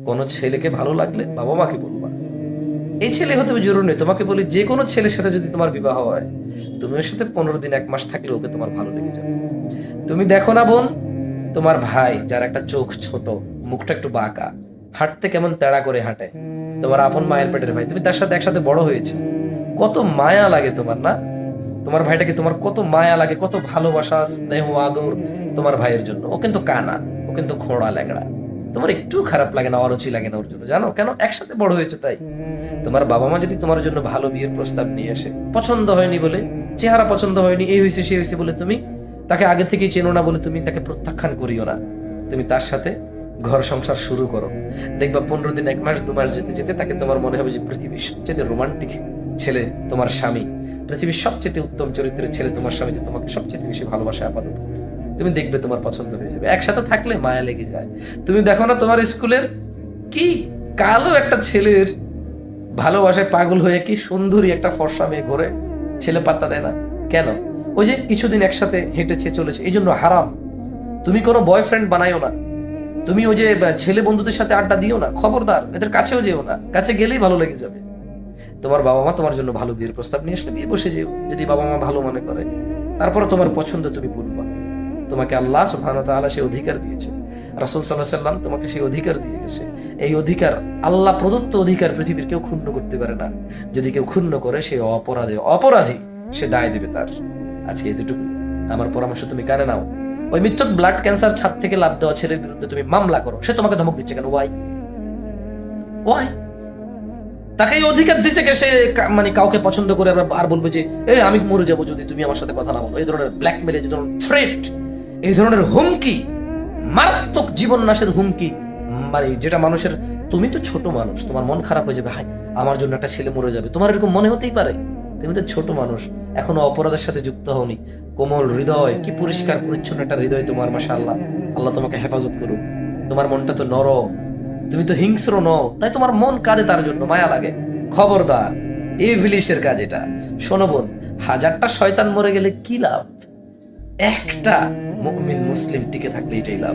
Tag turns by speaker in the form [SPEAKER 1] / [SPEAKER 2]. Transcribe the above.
[SPEAKER 1] কোনো ছেলেকে ভালো লাগলে বাবা মাকে বলবা। এই ছেলে হতে হবে জরুরি নেই, তোমাকে বলি যে কোনো ছেলের সাথে যদি তোমার বিবাহ হয়, তুমি ওর সাথে 15 দিন 1 মাস থাকলে ওকে তোমার ভালো লেগে যাবে। তুমি দেখো না বোন, তোমার ভাই যার একটা চোখ ছোট, মুখটা একটু বাঁকা, হাঁটতে কেমন তেড়া করে হাঁটে, তোমার আপন মায়ের পেটের ভাই, তুমি তার সাথে একসাথে বড় হয়েছে, কত মায়া লাগে তোমার না? তোমার ভাইটাকে তোমার কত মায়া লাগে, কত ভালোবাসা স্নেহ আদর তোমার ভাইয়ের জন্য। ও কিন্তু কানা, ও কিন্তু খোঁড়া ল্যাংড়া, তোমার একটু খারাপ লাগে না, অরুচি লাগে না ওর জন্য, জানো কেন? একসাথে বড় হয়েছে তাই। তোমার বাবা মা যদি তোমার জন্য ভালো বিয়ের প্রস্তাব নিয়ে আসে, পছন্দ হয়নি বলে, চেহারা পছন্দ হয়নি, এই হয়েছে সে হয়েছে বলে তুমি তাকে আগে থেকেই চেনো না বলে তুমি তাকে প্রত্যাখ্যান করিও না। তুমি তার সাথে ঘর সংসার শুরু করো, দেখবা 15 দিন 1 মাস 2 মাস যেতে যেতে তাকে তোমার মনে হবে যে পৃথিবীর সবচেয়ে রোমান্টিক ছেলে তোমার স্বামী, পৃথিবীর সবচেয়ে উত্তম চরিত্রের ছেলে তোমার স্বামী, যে তোমাকে সবচেয়ে বেশি ভালোবাসে আপাতত। তুমি দেখবে তোমার পছন্দ হয়ে যাবে, একসাথে থাকলে মায়া লেগে যায়। তুমি দেখো না তোমার স্কুলের কি কালো একটা ছেলের ভালোবাসায় পাগল হয়ে কি সুন্দরী একটা ফর্সা মেয়ে ঘরে, ছেলে পাত্তা দেয় না কেন? ওই যে কিছুদিন একসাথে হেঁটেছে চলেছে, এই জন্য হারাম। তুমি কোনো বয়ফ্রেন্ড বানাইও না, তুমি ওই যে ছেলে বন্ধুদের সাথে আড্ডা দিও না, খবরদার, এদের কাছেও যেও না, কাছে গেলেই ভালো লেগে যাবে। তোমার বাবা মা তোমার জন্য ভালো বিয়ের প্রস্তাব নিয়ে আসলে বিয়ে বসে যেও, যদি বাবা মা ভালো মনে করে। তারপরে তোমার পছন্দ তুমি বলবা। তোমাকে আল্লাহ সুবহানাহু ওয়া তাআলা সেই অধিকার দিয়েছে, রাসূল সাল্লাল্লাহু আলাইহি সাল্লাম তোমাকে সেই অধিকার দিয়ে গেছে। এই অধিকার, আল্লাহ প্রদত্ত অধিকার, পৃথিবীর কেউ ক্ষুণ্ণ করতে পারে না। যদি কেউ ক্ষুণ্ণ করে সে অপরাধী, সে দায় দেবে তার। আজকে এতটুকু আমার পরামর্শ, তুমি কানে নাও। ওই মিথ্যক ব্লাড ক্যান্সার ছাদ থেকে লাফ দেওয়া ছেলের বিরুদ্ধে তুমি মামলা করো। সে তোমাকে ধমক দিচ্ছে কেন? ওয়াই? তাকে এই অধিকার দিছে কে? সে মানে কাউকে পছন্দ করে আর বলবে যে আমি মরে যাবো যদি তুমি আমার সাথে কথা না বলো। এই ধরনের ব্ল্যাকমেল, এই ধরনের থ্রেট, এই ধরনের হুমকি, মারাত্মক জীবন নাশের হুমকি, মানে যেটা মানুষের, তুমি তো ছোট মানুষ, তোমার মন খারাপ হয়ে যাবে, হাই আমার জন্য একটা ছেলে মরে যাবে, তোমার এরকম মনে হতেই পারে। তুমি তো ছোট মানুষ, এখনো অপরাধের সাথে যুক্ত হওনি, কোমল হৃদয়, কি পরিষ্কার পরিচ্ছন্ন একটা হৃদয় তোমার, মাশাআল্লাহ। আল্লাহ তোমাকে হেফাজত করুক। তোমার মনটা তো নরম, তুমি তো হিংস্র নও, তাই তোমার মন কাঁদে, তার জন্য মায়া লাগে। খবরদার, ইবলিসের কাজ এটা। শোনো বোন, 1000টা শয়তান মরে গেলে কি লাভ? একটা মুমিন মুসলিম টিকে থাকলে এটাই লাভ।